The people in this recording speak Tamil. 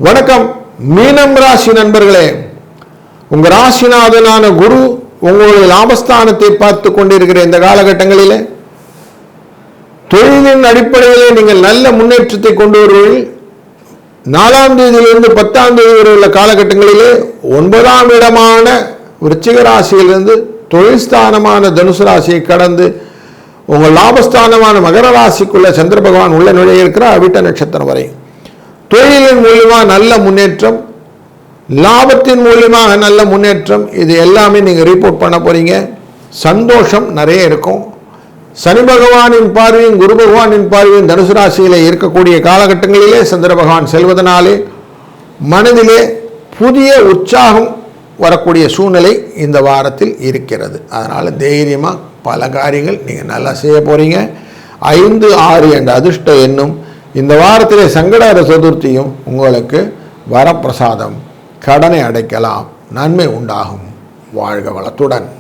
வணக்கம் மீனம் ராசி நண்பர்களே, உங்க ராசிநாதனான குரு உங்களுடைய லாபஸ்தானத்தை பார்த்து கொண்டிருக்கிற இந்த காலகட்டங்களிலே தொழிலின் அடிப்படையிலே நீங்கள் நல்ல முன்னேற்றத்தை கொண்டு வருவீர்கள். 4ஆம் தேதியிலிருந்து 10ஆம் தேதி வரை உள்ள காலகட்டங்களிலே 9ஆம் இடமான விருச்சிக ராசியிலிருந்து தொழில் ஸ்தானமான தனுசு ராசியை கடந்து உங்கள் லாபஸ்தானமான மகர ராசிக்குள்ள சந்திர பகவான் உள்ள நுழைய இருக்கிற அவிட்ட நட்சத்திரம் வரை தொழிலின் மூலியமாக நல்ல முன்னேற்றம், லாபத்தின் மூலியமாக நல்ல முன்னேற்றம், இது எல்லாமே நீங்கள் ரிப்போர்ட் பண்ண போறீங்க. சந்தோஷம் நிறைய இருக்கும். சனி பகவானின் பார்வையும் குரு பகவானின் பார்வையும் தனுசு ராசியிலே இருக்கக்கூடிய காலகட்டங்களிலே சந்திர பகவான் செல்வதனாலே மனதிலே புதிய உற்சாகம் வரக்கூடிய சூழ்நிலை இந்த வாரத்தில் இருக்கிறது. அதனால் தைரியமாக பல காரியங்கள் நீங்கள் நல்லா செய்ய போகிறீங்க. 5, 6 என்ற அதிர்ஷ்ட எண்ணும் இந்த வாரத்திலே சங்கடஹர சதுர்த்தியும் உங்களுக்கு வரப்பிரசாதம், கடனை அடைக்கலாம், நன்மை உண்டாகும். வாழ்க வளத்துடன்.